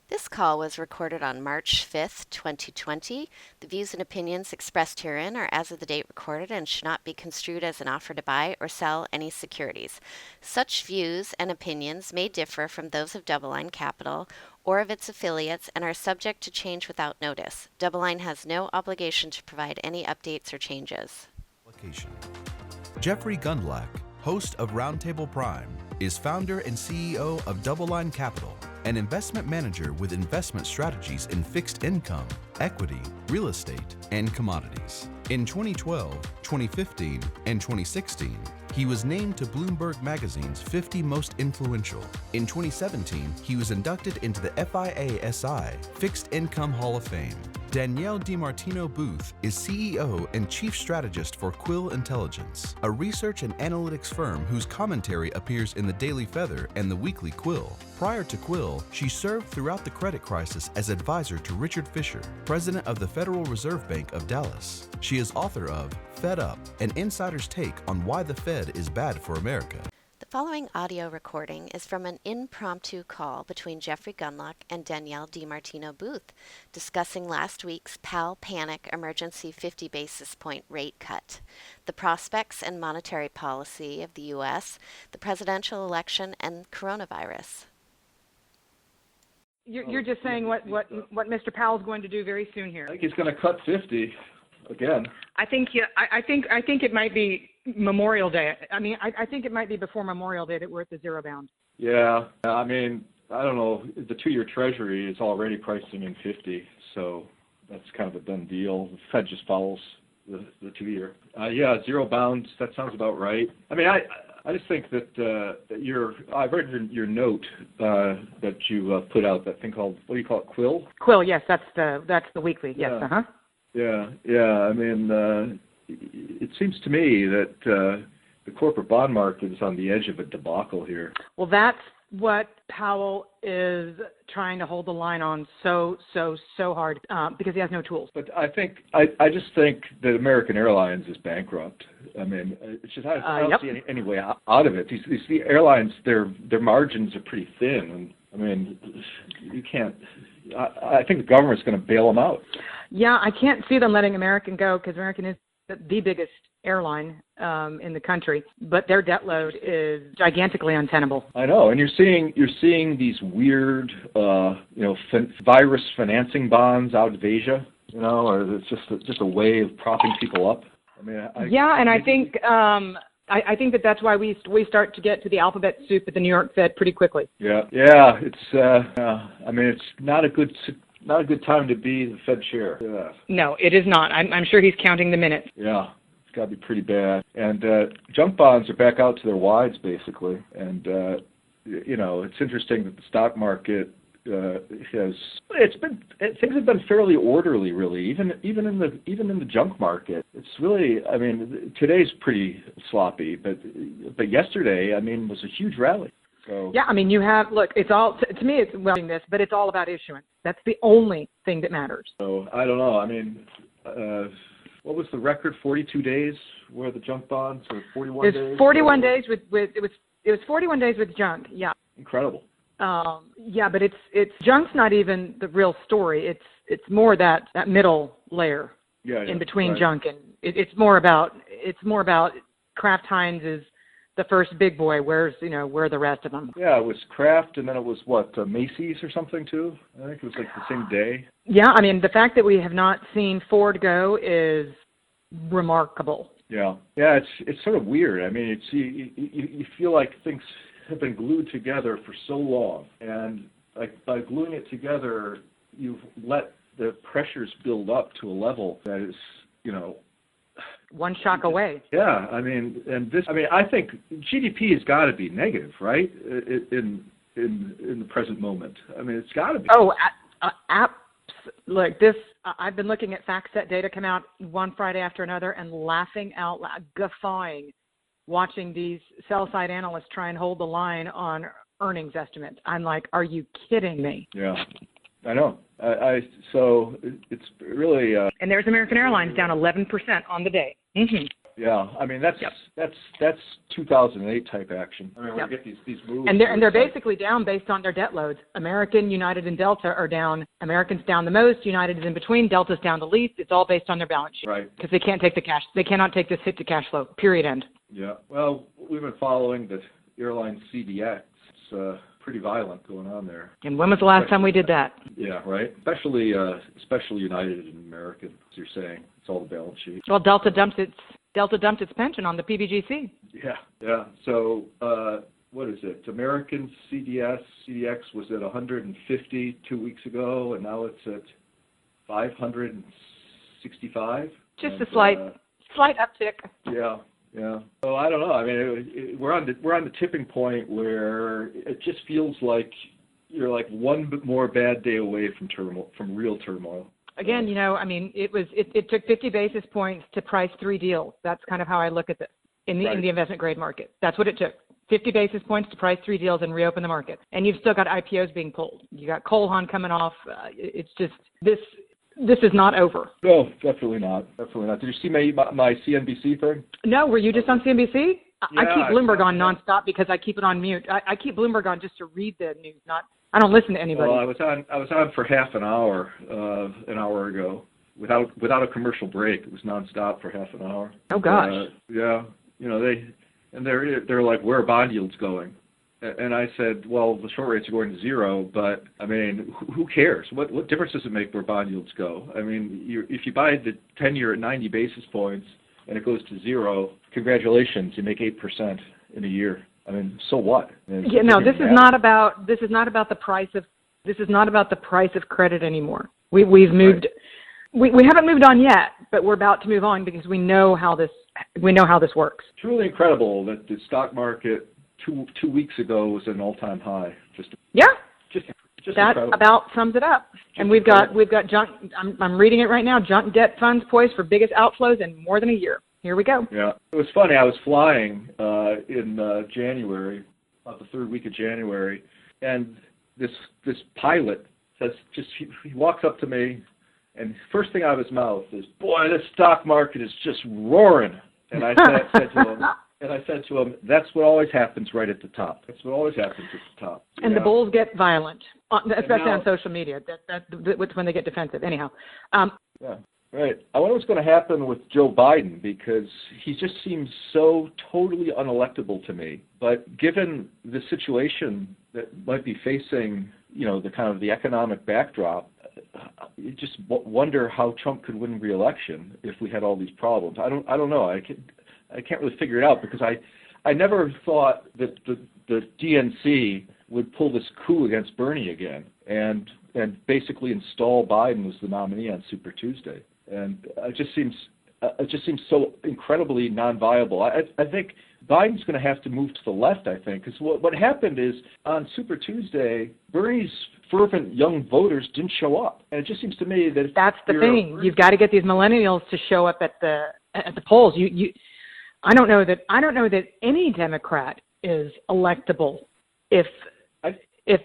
This call was recorded on March 5th, 2020. The views and opinions expressed herein are as of the date recorded and should not be construed as an offer to buy or sell any securities. Such views and opinions may differ from those of DoubleLine Capital or of its affiliates and are subject to change without notice. DoubleLine has no obligation to provide any updates or changes. Jeffrey Gundlach, host of Roundtable Prime, is founder and CEO of DoubleLine Capital, an investment manager with investment strategies in fixed income, equity, real estate, and commodities. In 2012, 2015, and 2016, he was named to Bloomberg Magazine's 50 Most Influential. In 2017, he was inducted into the FIA-SI Fixed Income Hall of Fame. Danielle DiMartino Booth is CEO and Chief Strategist for Quill Intelligence, a research and analytics firm whose commentary appears in the Daily Feather and the Weekly Quill. Prior to Quill, she served throughout the credit crisis as advisor to Richard Fisher, president of the Federal Reserve Bank of Dallas. She is author of Fed Up, an insider's take on why the Fed is bad for America. The following audio recording is from an impromptu call between Jeffrey Gundlach and Danielle DiMartino Booth discussing last week's Powell Panic emergency 50 basis point rate cut, the prospects and monetary policy of the U.S., the presidential election, and coronavirus. You're just saying what Mr. Powell's going to do very soon here. I think he's going to cut 50 again. I think it might be Memorial Day. I mean, I think it might be before Memorial Day that we're at the zero bound. Yeah, I mean, I don't know. The 2-year Treasury is already pricing in 50, so that's kind of a done deal. The Fed just follows the 2-year. Yeah, zero bound. That sounds about right. I mean, I just think that I've read your note that you put out, that thing called, what do you call it, Quill? Quill, yes, that's the weekly. Yes, yeah. Yeah. I mean, it seems to me that the corporate bond market is on the edge of a debacle here. Well, that's what Powell is trying to hold the line on so hard because he has no tools. But I just think that American Airlines is bankrupt. I mean, it's just I don't see any way out of it. These airlines, their margins are pretty thin, and I mean, you can't. I think the government's going to bail them out. Yeah, I can't see them letting American go because American is the biggest airline in the country, but their debt load is gigantically untenable. I know, and you're seeing these weird, virus financing bonds out of Asia, or it's just a way of propping people up. I mean, I think. I think that's why we start to get to the alphabet soup at the New York Fed pretty quickly. Yeah. It's. I mean, it's not a good time to be the Fed chair. Yeah. No, it is not. I'm sure he's counting the minutes. Yeah, it's got to be pretty bad. And junk bonds are back out to their wides basically. And it's interesting that the stock market things have been fairly orderly, really. Even in the junk market, it's really. I mean, today's pretty sloppy, but yesterday, I mean, was a huge rally. So. Yeah, I mean, it's all, to me, it's this, but it's all about issuance. That's the only thing that matters. So, I don't know. I mean, what was the record, 42 days where the junk bonds, or 41 days? It was 41 days it was 41 days with junk, yeah. Incredible. Yeah, but it's junk's not even the real story. It's more that middle layer in between right. Junk, and it's more about Kraft Heinz is the first big boy. Where are the rest of them? Yeah, it was Kraft, and then it was Macy's or something too. I think it was like the same day. Yeah, I mean, the fact that we have not seen Ford go is remarkable. Yeah, it's sort of weird. I mean, you feel like things have been glued together for so long, and like by gluing it together, you've let the pressures build up to a level that is, one shock away. Yeah, I mean, I think GDP has got to be negative, right? In the present moment, I mean, it's got to be. Oh, like this. I've been looking at FactSet data come out one Friday after another and laughing out loud, guffawing, watching these sell-side analysts try and hold the line on earnings estimates. I'm like, are you kidding me? Yeah, I know. So it's really... And there's American Airlines down 11% on the day. Mm-hmm. Yeah, I mean that's 2008 type action. I mean we Yep. get these moves, And they're basically down based on their debt loads. American, United, and Delta are down. American's down the most. United is in between. Delta's down the least. It's all based on their balance sheet. Right. Because they can't take the cash. They cannot take this hit to cash flow. Period. End. Yeah. Well, we've been following the airline CDX. It's pretty violent going on there. And when was the last time we did that? Yeah, right. Especially United and American, as you're saying. It's all the balance sheet. Well, Delta dumped its pension on the PBGC. Yeah. So what is it? American CDX was at 150 2 weeks ago, and now it's at 565. Just a slight uptick. Yeah. So I don't know. I mean, we're on the tipping point where it just feels like you're like one more bad day away from real turmoil. Again, I mean, it took 50 basis points to price 3 deals. That's kind of how I look at this in the investment grade market. That's what it took. 50 basis points to price 3 deals and reopen the market. And you've still got IPOs being pulled. You got Cole Haan coming off. It's just this is not over. No, definitely not. Did you see my CNBC thing? No, were you just on CNBC? Yeah, I keep Bloomberg on nonstop because I keep it on mute. I keep Bloomberg on just to read the news. I don't listen to anybody. Well, I was on for half an hour ago without a commercial break. It was nonstop for half an hour. Oh gosh. Yeah, they're like, where are bond yields going? And I said, well, the short rates are going to zero, but I mean, who cares? What difference does it make where bond yields go? I mean, if you buy the 10-year at 90 basis points and it goes to zero, congratulations, you make 8% in a year. I mean, so what? This is not about the price of credit anymore. We've moved. We haven't moved on yet, but we're about to move on because we know how this works. Truly incredible that the stock market two weeks ago was at an all-time high. Just that incredible. About sums it up. And we've got junk. I'm reading it right now. Junk debt funds poised for biggest outflows in more than a year. Here we go. Yeah, it was funny. I was flying in January, about the third week of January, and this pilot says, he walks up to me, and first thing out of his mouth is, "Boy, this stock market is just roaring." And I said to him, "That's what always happens right at the top. That's what always happens at the top." And the bulls get violent, especially on social media. That's when they get defensive. Anyhow. Yeah. Right. I wonder what's going to happen with Joe Biden because he just seems so totally unelectable to me. But given the situation that might be facing, the kind of the economic backdrop, you just wonder how Trump could win re-election if we had all these problems. I don't know. I can't really figure it out because I never thought that the DNC would pull this coup against Bernie again and basically install Biden as the nominee on Super Tuesday. And it just seems so incredibly non-viable. I think Biden's going to have to move to the left, I think, because what happened is on Super Tuesday, Bernie's fervent young voters didn't show up. And it just seems to me that that's the thing. You've got to get these millennials to show up at the polls. I don't know that any Democrat is electable if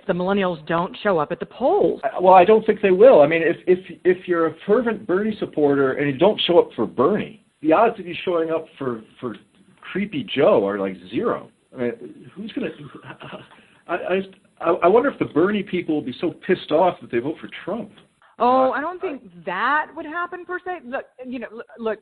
the millennials don't show up at the polls. Well, I don't think they will. I mean, if you're a fervent Bernie supporter and you don't show up for Bernie, the odds of you showing up for Creepy Joe are like zero. I mean, who's going to? I wonder if the Bernie people will be so pissed off that they vote for Trump. Oh, I don't think that would happen per se. Look,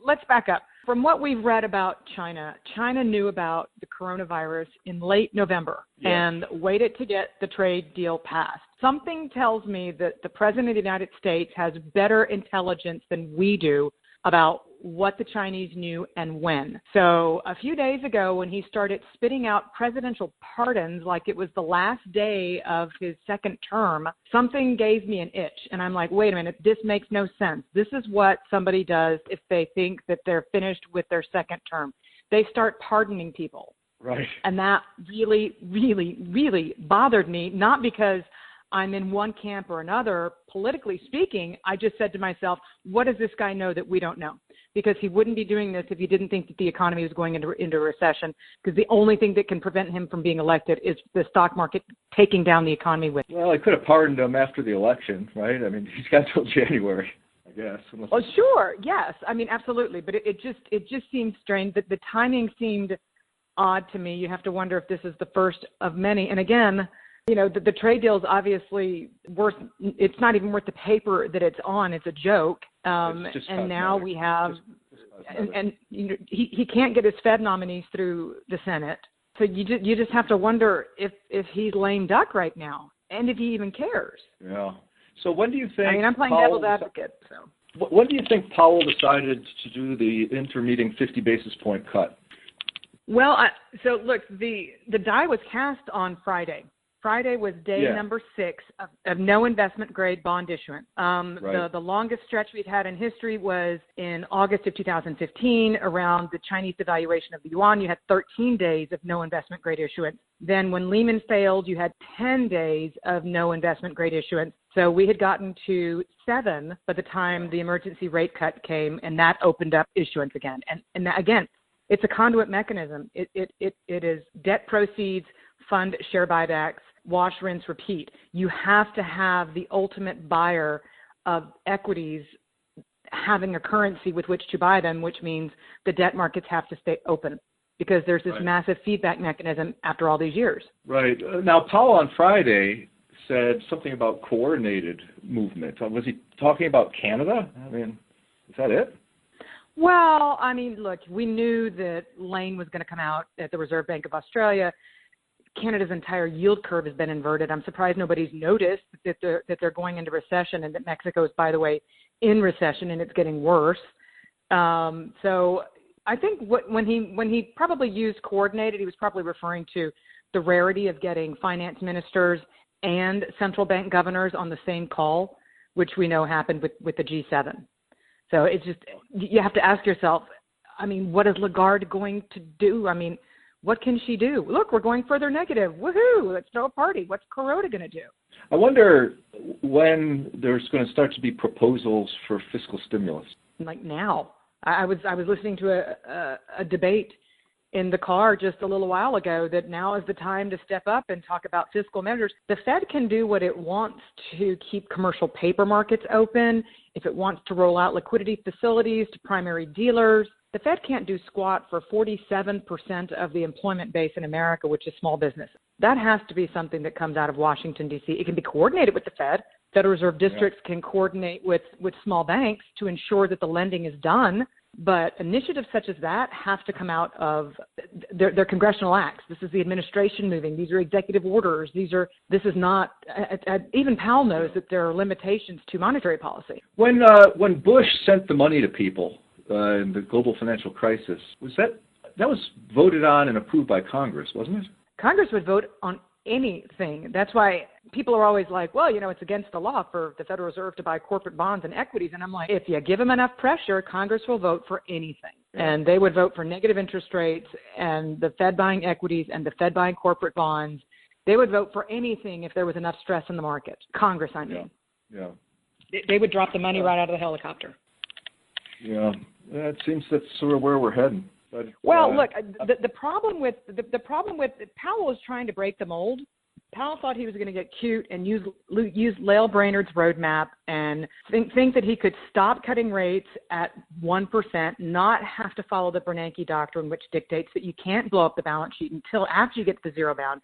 let's back up. From what we've read about China knew about the coronavirus in late November and waited to get the trade deal passed. Something tells me that the President of the United States has better intelligence than we do about what the Chinese knew and when. So a few days ago when he started spitting out presidential pardons like it was the last day of his second term, something gave me an itch. And I'm like, wait a minute, this makes no sense. This is what somebody does if they think that they're finished with their second term. They start pardoning people. Right. And that really, really, really bothered me, not because I'm in one camp or another. Politically speaking, I just said to myself, what does this guy know that we don't know? Because he wouldn't be doing this if he didn't think that the economy was going into a recession, because the only thing that can prevent him from being elected is the stock market taking down the economy with him. Well, I could have pardoned him after the election, right? I mean, he's got till January, I guess. Well, sure, yes. I mean, absolutely. But it just seemed strange that the timing seemed odd to me. You have to wonder if this is the first of many. And again, the trade deal is obviously it's not even worth the paper that it's on. It's a joke. It's just and now we have, and he can't get his Fed nominees through the Senate. So you just have to wonder if he's lame duck right now, and if he even cares. Yeah. So when do you think? I mean, I'm playing devil's advocate. So when do you think Powell decided to do the intermeeting 50 basis point cut? Well, so look, the die was cast on Friday. Friday was day number 6 of no investment grade bond issuance. Right. The longest stretch we've had in history was in August of 2015 around the Chinese devaluation of the yuan. You had 13 days of no investment grade issuance. Then when Lehman failed, you had 10 days of no investment grade issuance. So we had gotten to 7 by the time the emergency rate cut came, and that opened up issuance again. And that, again, it's a conduit mechanism. It is debt proceeds, fund share buybacks, wash, rinse, repeat. You have to have the ultimate buyer of equities having a currency with which to buy them, which means the debt markets have to stay open because there's this massive feedback mechanism after all these years. Right. Now, Powell on Friday said something about coordinated movement. Was he talking about Canada? I mean, is that it? Well, I mean, look, we knew that Lane was going to come out at the Reserve Bank of Australia. Canada's entire yield curve has been inverted. I'm surprised nobody's noticed that they're going into recession, and that Mexico is, by the way, in recession, and it's getting worse. So I think when he probably used coordinated, he was probably referring to the rarity of getting finance ministers and central bank governors on the same call, which we know happened with the G7. So it's just, you have to ask yourself, I mean, what is Lagarde going to do? I mean, what can she do? Look, we're going further negative. Woohoo! Let's throw a party. What's Kuroda going to do? I wonder when there's going to start to be proposals for fiscal stimulus. Like now. I was listening to a debate in the car just a little while ago that now is the time to step up and talk about fiscal measures. The Fed can do what it wants to keep commercial paper markets open, if it wants to roll out liquidity facilities to primary dealers. The Fed can't do squat for 47% of the employment base in America, which is small business. That has to be something that comes out of Washington, D.C. It can be coordinated with the Fed. Federal Reserve districts can coordinate with small banks to ensure that the lending is done. But initiatives such as that have to come out of their congressional acts. This is the administration moving. These are executive orders. This is not, even Powell knows that there are limitations to monetary policy. When Bush sent the money to people in the global financial crisis, that was voted on and approved by Congress, wasn't it? Congress would vote on anything. That's why people are always like, well, it's against the law for the Federal Reserve to buy corporate bonds and equities. And I'm like, if you give them enough pressure, Congress will vote for anything. Yeah. And they would vote for negative interest rates and the Fed buying equities and the Fed buying corporate bonds. They would vote for anything if there was enough stress in the market. Congress, I mean. Yeah. They would drop the money right out of the helicopter. Yeah. It seems that's sort of where we're heading. But, look, the problem with Powell was trying to break the mold. Powell thought he was going to get cute and use Lael Brainerd's roadmap and think that he could stop cutting rates at 1%, not have to follow the Bernanke doctrine, which dictates that you can't blow up the balance sheet until after you get to the zero bound.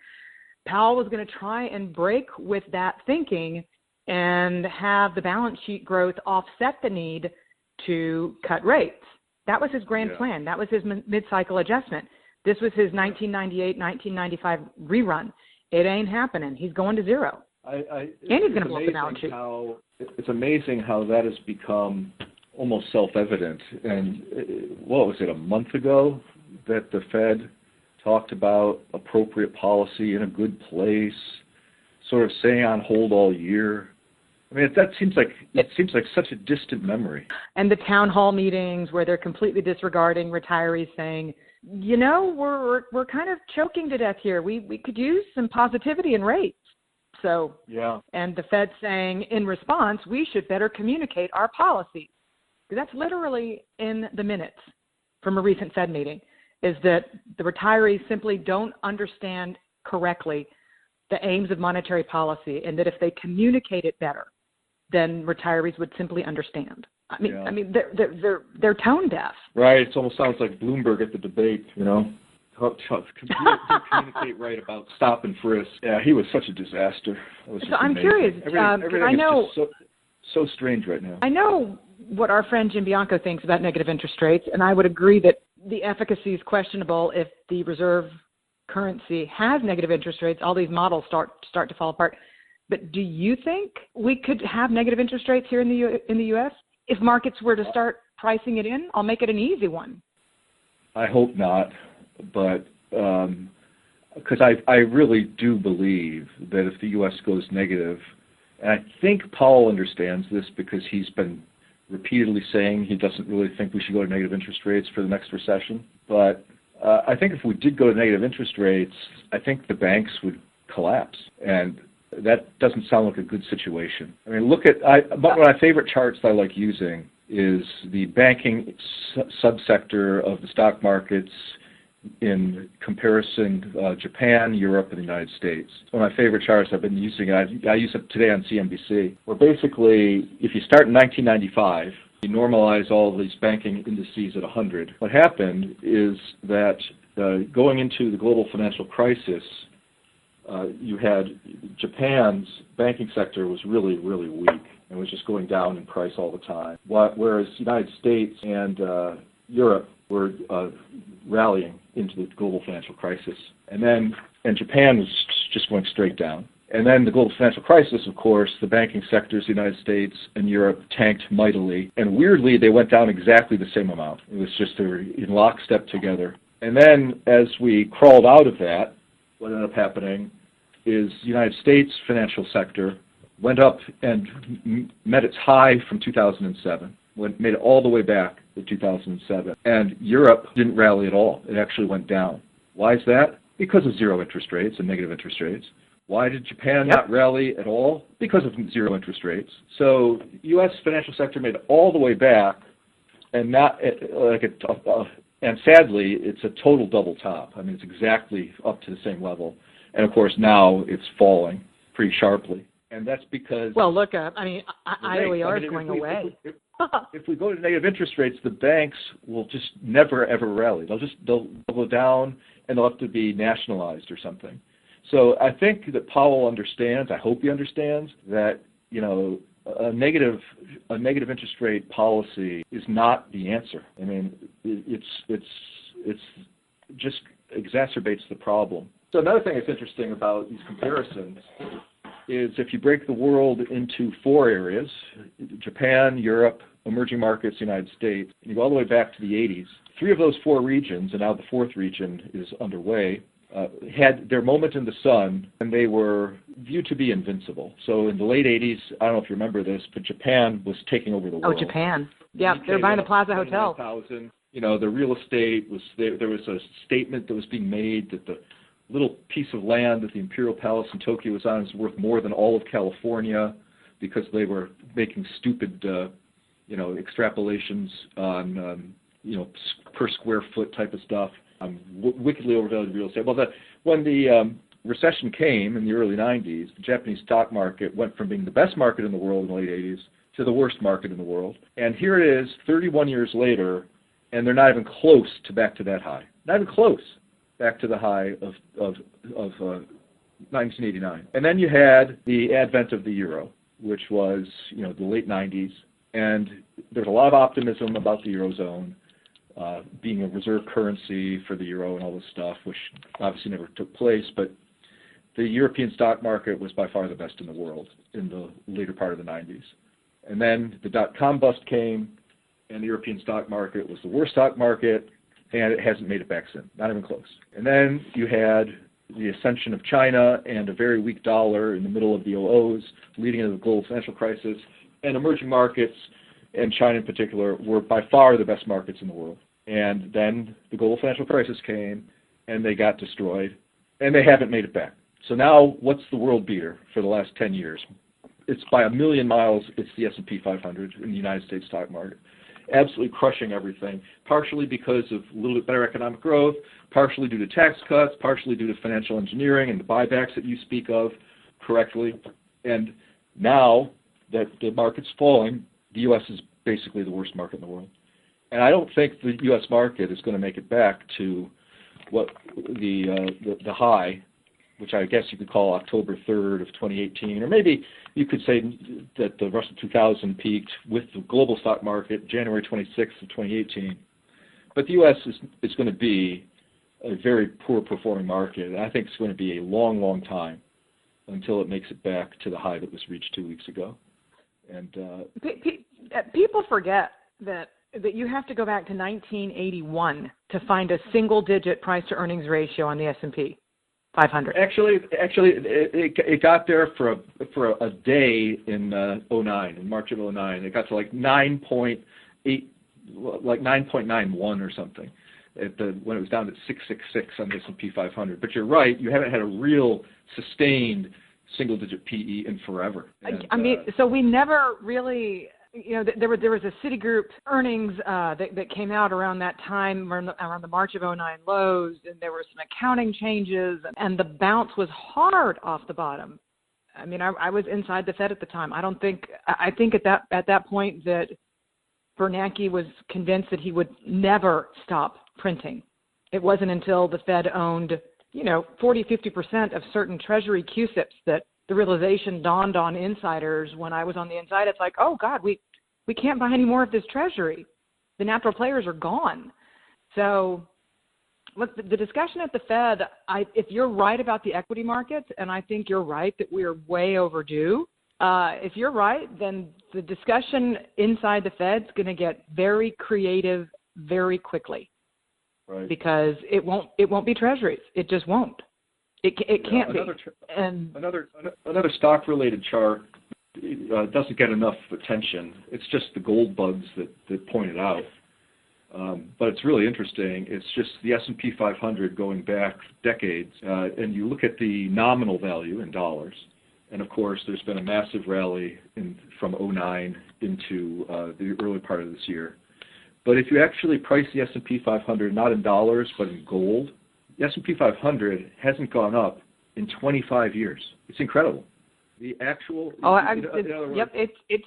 Powell was going to try and break with that thinking and have the balance sheet growth offset the need to cut rates. That was his grand plan. That was his mid-cycle adjustment. This was his 1998, 1995 rerun. It ain't happening. He's going to zero. And he's going to blow up the balance sheet. It's amazing how that has become almost self-evident. And what was it, a month ago that the Fed talked about appropriate policy in a good place, sort of staying on hold all year? I mean, that seems like such a distant memory. And the town hall meetings where they're completely disregarding retirees saying, we're kind of choking to death here. We could use some positivity in rates. So, and the Fed saying in response, we should better communicate our policies. That's literally in the minutes from a recent Fed meeting, is that the retirees simply don't understand correctly the aims of monetary policy, and that if they communicate it better, then retirees would simply understand. I mean, they're tone deaf. Right. It almost sounds like Bloomberg at the debate, communicate right about stop and frisk. Yeah, he was such a disaster. So I'm curious, everything I know is just so strange right now. I know what our friend Jim Bianco thinks about negative interest rates, and I would agree that the efficacy is questionable if the reserve currency has negative interest rates. All these models start to fall apart. But do you think we could have negative interest rates here in the U.S. if markets were to start pricing it in? I'll make it an easy one. I hope not, but because I really do believe that if the U.S. goes negative, and I think Powell understands this because he's been repeatedly saying he doesn't really think we should go to negative interest rates for the next recession. But I think if we did go to negative interest rates, I think the banks would collapse. And that doesn't sound like a good situation. I mean, one of my favorite charts that I like using is the banking subsector of the stock markets in comparison Japan, Europe, and the United States. It's one of my favorite charts. I've been using it. I use it today on CNBC, where basically if you start in 1995, you normalize all these banking indices at 100. What happened is that going into the global financial crisis, you had Japan's banking sector was really, really weak and was just going down in price all the time, whereas the United States and Europe were rallying into the global financial crisis. And Japan was just going straight down. And then the global financial crisis, of course, the banking sectors, the United States and Europe tanked mightily. And weirdly, they went down exactly the same amount. It was just they were in lockstep together. And then as we crawled out of that, what ended up happening is the United States financial sector went up and met its high from 2007, made it all the way back to 2007. And Europe didn't rally at all. It actually went down. Why is that? Because of zero interest rates and negative interest rates. Why did Japan not rally at all? Because of zero interest rates. So U.S. financial sector made it all the way back, and and sadly, it's a total double top. I mean, it's exactly up to the same level. And, of course, now it's falling pretty sharply. And that's because... Well, look, IOER is going away. If we go to negative interest rates, the banks will just never, ever rally. They'll go down, and they'll have to be nationalized or something. So I think that Powell understands, I hope he understands, that, a negative interest rate policy is not the answer. I mean, it's just exacerbates the problem. So another thing that's interesting about these comparisons is if you break the world into four areas, Japan, Europe, emerging markets, United States, and you go all the way back to the 80s, three of those four regions, and now the fourth region is underway, had their moment in the sun, and they were viewed to be invincible. So in the late 80s, I don't know if you remember this, but Japan was taking over the world. Oh, Japan. Yeah, they're buying the Plaza Hotel. The real estate was, there was a statement that was being made that the little piece of land that the Imperial Palace in Tokyo was on is worth more than all of California because they were making stupid, extrapolations on, per square foot type of stuff. Wickedly overvalued real estate. Well, when the recession came in the early 90s, the Japanese stock market went from being the best market in the world in the late 80s to the worst market in the world. And here it is, 31 years later, and they're not even close to back to that high. Not even close back to the high of 1989. And then you had the advent of the euro, which was, the late 90s. And there's a lot of optimism about the Eurozone. Being a reserve currency for the euro and all this stuff, which obviously never took place, but the European stock market was by far the best in the world in the later part of the 90s. And then the dot-com bust came, and the European stock market was the worst stock market, and it hasn't made it back since, not even close. And then you had the ascension of China and a very weak dollar in the middle of the 00s, leading into the global financial crisis, and emerging markets, and China in particular, were by far the best markets in the world. And then the global financial crisis came, and they got destroyed, and they haven't made it back. So now, what's the world beater for the last 10 years? It's by a million miles, it's the S&P 500 in the United States stock market. Absolutely crushing everything, partially because of a little bit better economic growth, partially due to tax cuts, partially due to financial engineering and the buybacks that you speak of correctly. And now that the market's falling, the U.S. is basically the worst market in the world. And I don't think the U.S. market is going to make it back to what the high, which I guess you could call October 3rd of 2018, or maybe you could say that the Russell 2000 peaked with the global stock market January 26th of 2018. But the U.S. is going to be a very poor performing market, and I think it's going to be a long, long time until it makes it back to the high that was reached 2 weeks ago. And people forget that you have to go back to 1981 to find a single-digit price-to-earnings ratio on the S&P 500. Actually, it got there for a day in 09, in March of 09. It got to like 9.8, like 9.91 or something, when it was down at 666 on the S&P 500. But you're right, you haven't had a real sustained single-digit PE in forever. And, so we never really. There was a Citigroup earnings that came out around that time, around the March of 09 lows, and there were some accounting changes, and the bounce was hard off the bottom. I mean, I was inside the Fed at the time. I think at that point that Bernanke was convinced that he would never stop printing. It wasn't until the Fed owned, 40-50% of certain Treasury CUSIPs that the realization dawned on insiders. When I was on the inside, it's like, oh God, we can't buy any more of this Treasury. The natural players are gone. So look, the discussion at the Fed, if you're right about the equity markets, and I think you're right that we are way overdue, if you're right, then the discussion inside the Fed's going to get very creative very quickly. Right. Because it won't be Treasuries. It just won't. It can't be. Another stock-related chart doesn't get enough attention. It's just the gold bugs that point it out. But it's really interesting. It's just the S&P 500 going back decades, and you look at the nominal value in dollars. And of course, there's been a massive rally from 09 into the early part of this year. But if you actually price the S&P 500 not in dollars but in gold, the S&P 500 hasn't gone up in 25 years. It's incredible. The actual. Oh, it's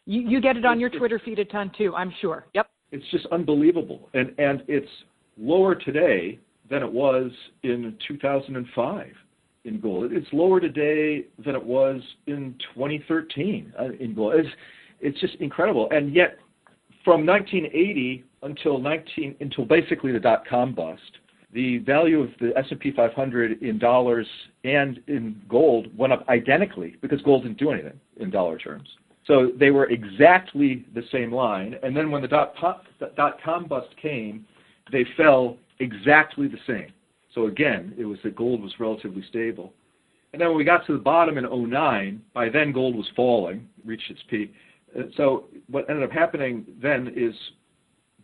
you get it on your Twitter feed a ton too, I'm sure. Yep. It's just unbelievable, and it's lower today than it was in 2005 in gold. It's lower today than it was in 2013 in gold. It's just incredible, and yet from 1980 until basically the dot-com bust, the value of the S&P 500 in dollars and in gold went up identically because gold didn't do anything in dollar terms. So they were exactly the same line. And then when the dot-com bust came, they fell exactly the same. So again, it was that gold was relatively stable. And then when we got to the bottom in 09, by then gold was falling, reached its peak. So what ended up happening then is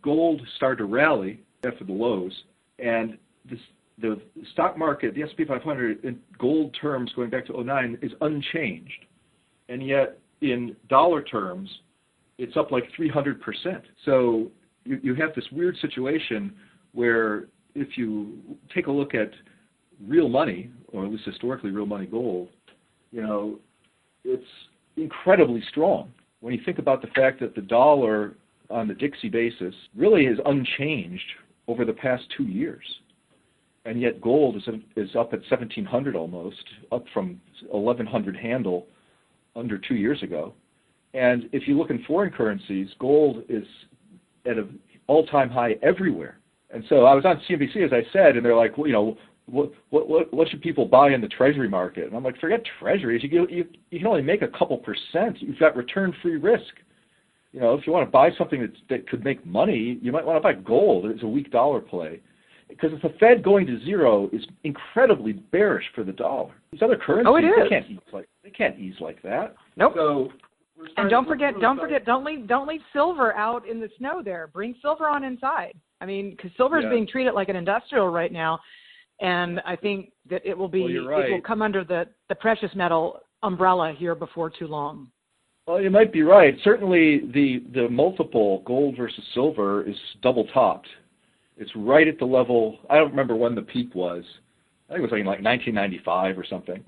gold started to rally after the lows. And the stock market, the S&P 500 in gold terms going back to 09 is unchanged. And yet in dollar terms, it's up like 300%. So you have this weird situation where if you take a look at real money, or at least historically real money gold, it's incredibly strong. When you think about the fact that the dollar on the Dixie basis really is unchanged over the past 2 years. And yet gold is up at 1,700 almost, up from 1,100 handle under 2 years ago. And if you look in foreign currencies, gold is at an all-time high everywhere. And so I was on CNBC, as I said, and they're like, what should people buy in the Treasury market? And I'm like, forget Treasuries. You can only make a couple percent. You've got return-free risk. If you want to buy something that could make money, you might want to buy gold. It's a weak dollar play. Because if the Fed going to zero is incredibly bearish for the dollar. These other currencies, they can't ease like that. Nope. So and don't leave silver out in the snow there. Bring silver on inside. I mean, because silver is being treated like an industrial right now, and I think that it will be it will come under the precious metal umbrella here before too long. Well, you might be right. Certainly, the multiple gold versus silver is double topped. It's right at the level. I don't remember when the peak was. I think it was like 1995 or something.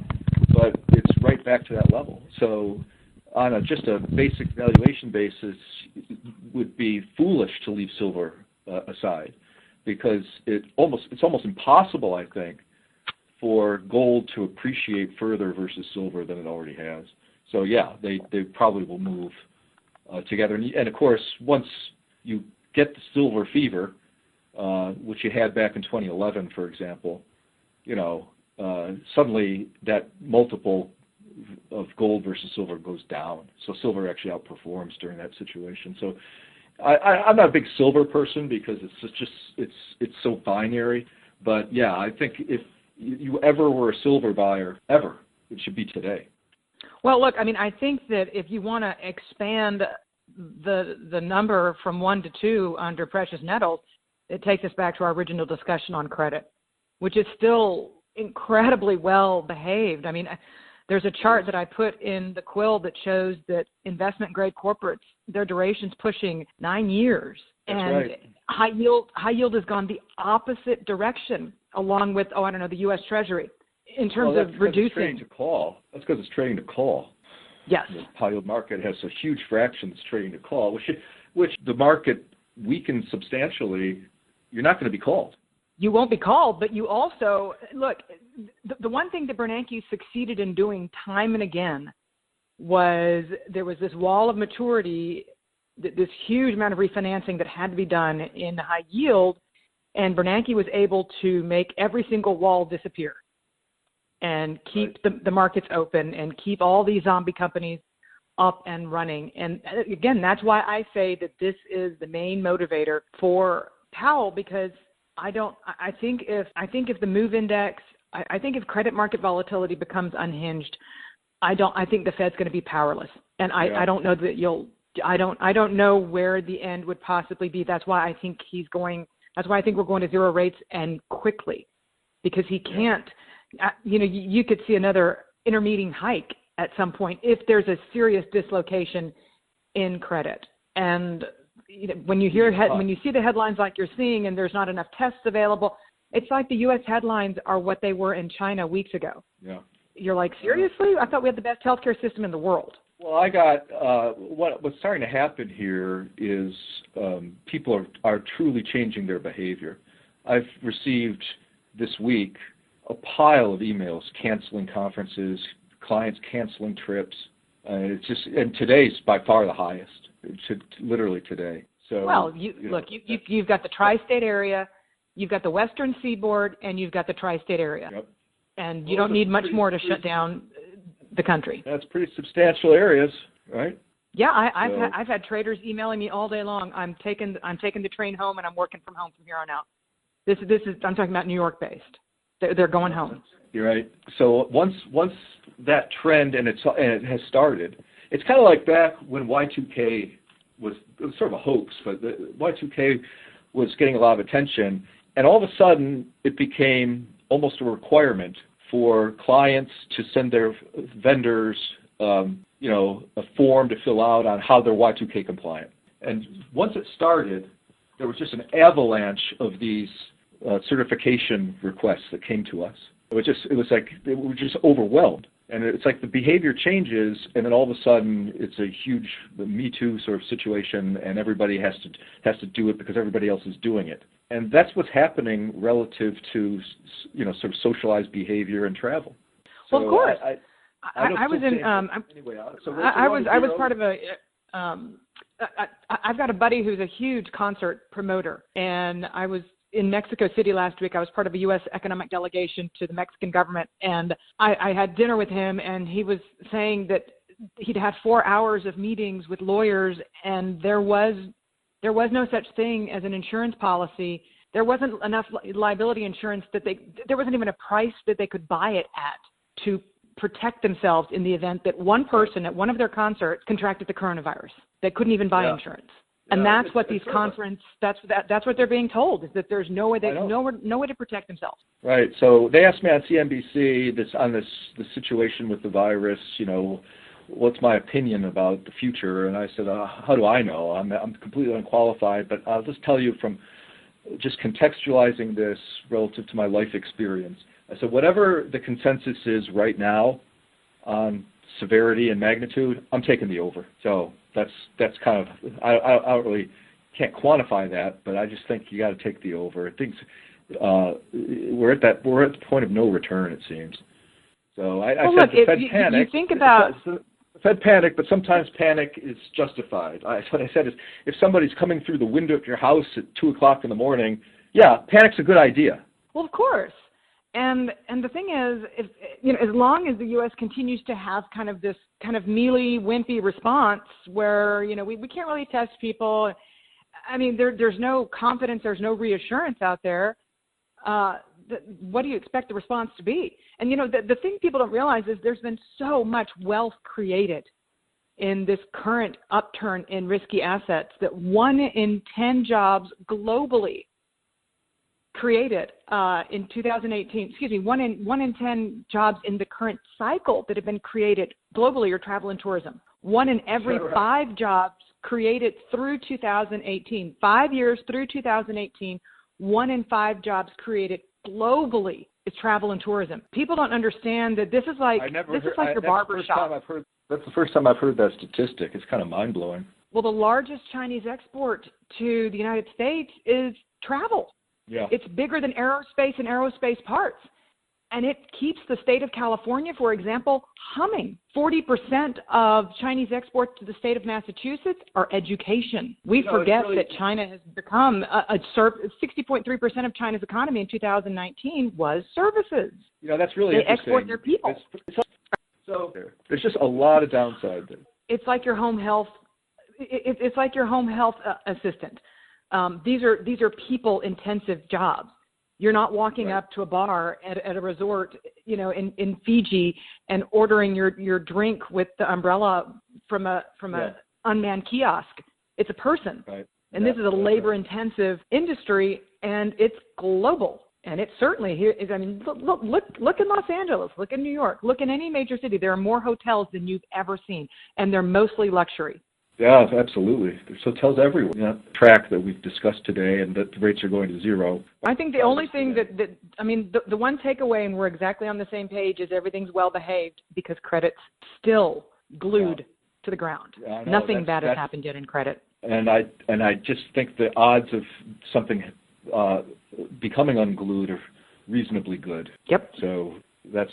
But it's right back to that level. So on just a basic valuation basis, it would be foolish to leave silver aside, because it's almost impossible, I think, for gold to appreciate further versus silver than it already has. So yeah, they probably will move together. And of course, once you get the silver fever, which you had back in 2011, for example, suddenly that multiple of gold versus silver goes down. So silver actually outperforms during that situation. So I'm not a big silver person because it's so binary. But yeah, I think if you ever were a silver buyer, ever, it should be today. Well, look, I mean, I think that if you want to expand the number from 1 to 2 under precious metals, it takes us back to our original discussion on credit, which is still incredibly well behaved. I mean, there's a chart that I put in the quill that shows that investment grade corporates, their duration's pushing 9 years. That's and right. High yield has gone the opposite direction, along with, the U.S. Treasury, in terms of reducing. It's trading to call. That's because it's trading to call. Yes. The high yield market has a huge fraction that's trading to call, which the market weakens substantially. You're not going to be called. You won't be called, but you also, look, the one thing that Bernanke succeeded in doing time and again was there was this wall of maturity, this huge amount of refinancing that had to be done in high yield, and Bernanke was able to make every single wall disappear and keep the markets open and keep all these zombie companies up and running. And again, that's why I say that this is the main motivator for Powell, because I think if the MOVE index, I think if credit market volatility becomes unhinged, I think the Fed's going to be powerless. And I don't know that I don't know where the end would possibly be. That's why I think we're going to zero rates and quickly, because he can't, you could see another intermediate hike at some point if there's a serious dislocation in credit. And when you see the headlines like you're seeing, and there's not enough tests available, it's like the U.S. headlines are what they were in China weeks ago. Yeah. You're like, seriously? I thought we had the best healthcare system in the world. Well, I got what's starting to happen here is people are truly changing their behavior. I've received this week a pile of emails canceling conferences, clients canceling trips. And today's by far the highest. Literally today. So well, you've got the tri-state area, you've got the Western Seaboard, and you've got the tri-state area, yep. And you don't need much more to shut down the country. That's pretty substantial areas, right? Yeah, I've had traders emailing me all day long. I'm taking the train home, and I'm working from home from here on out. This is I'm talking about New York based. They're going home. You're right. So once that trend and it has started. It's kind of like back when Y2K was sort of a hoax, but the Y2K was getting a lot of attention, and all of a sudden it became almost a requirement for clients to send their vendors, a form to fill out on how they're Y2K compliant. And once it started, there was just an avalanche of these certification requests that came to us. It was like we were just overwhelmed. And it's like the behavior changes, and then all of a sudden it's a huge Me Too sort of situation, and everybody has to do it because everybody else is doing it. And that's what's happening relative to sort of socialized behavior and travel. So well, of course. I was part of a. I've got a buddy who's a huge concert promoter, and I was in Mexico City last week. I was part of a U.S. economic delegation to the Mexican government, and I had dinner with him, and he was saying that he'd had 4 hours of meetings with lawyers, and there was no such thing as an insurance policy. There wasn't enough liability insurance there wasn't even a price that they could buy it at to protect themselves in the event that one person at one of their concerts contracted the coronavirus. They couldn't even buy insurance. And that's what these that's what they're being told, is that there's no way no way to protect themselves. Right. So they asked me on CNBC the situation with the virus, what's my opinion about the future? And I said, how do I know? I'm completely unqualified, but I'll just tell you from just contextualizing this relative to my life experience. I said, whatever the consensus is right now on severity and magnitude, I'm taking the over. So that's kind of, I don't really can't quantify that, but I just think you got to take the over. I think we're at the point of no return, it seems. So I said look, the Fed panic. You think about the Fed panic, but sometimes panic is justified. What I said is, if somebody's coming through the window of your house at 2:00 in the morning, yeah, panic's a good idea. Well, of course. And the thing is, if, as long as the U.S. continues to have kind of this kind of mealy, wimpy response where, we can't really test people. I mean, there's no confidence, there's no reassurance out there. What do you expect the response to be? And, the thing people don't realize is there's been so much wealth created in this current upturn in risky assets that 1 in 10 jobs globally created in 2018, 1 in 10 jobs in the current cycle that have been created globally are travel and tourism. 1 in every 5 jobs created through 2018, 5 years through 2018, 1 in 5 jobs created globally is travel and tourism. People don't understand that this is like your barber shop. That's the first time I've heard that statistic. It's kind of mind-blowing. Well, the largest Chinese export to the United States is travel. Yeah. It's bigger than aerospace and aerospace parts. And it keeps the state of California, for example, humming. 40% of Chinese exports to the state of Massachusetts are education. We forget that China has become 60.3% of China's economy in 2019 was services. That's really they interesting. Export their people. So there's just a lot of downside there. It's like your home health. It's like your home health assistant. These are people-intensive jobs. You're not walking up to a bar at a resort, in Fiji and ordering your drink with the umbrella from a unmanned kiosk. It's a person. Right. And this is a labor-intensive industry, and it's global. And it certainly here is. I mean, look in Los Angeles, look in New York, look in any major city. There are more hotels than you've ever seen, and they're mostly luxury. Yeah, absolutely. There's hotels everywhere. Track that we've discussed today, and that the rates are going to zero. I think the only thing the one takeaway, and we're exactly on the same page, is everything's well behaved because credit's still glued to the ground. Yeah, Nothing bad has happened yet in credit. And I just think the odds of something becoming unglued are reasonably good. Yep. So that's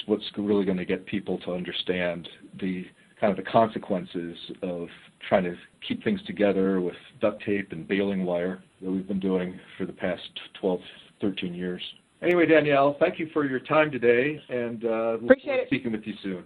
what's really going to get people to understand the consequences of trying to keep things together with duct tape and baling wire that we've been doing for the past 12, 13 years. Anyway, Danielle, thank you for your time today, and Appreciate it. Speaking with you soon.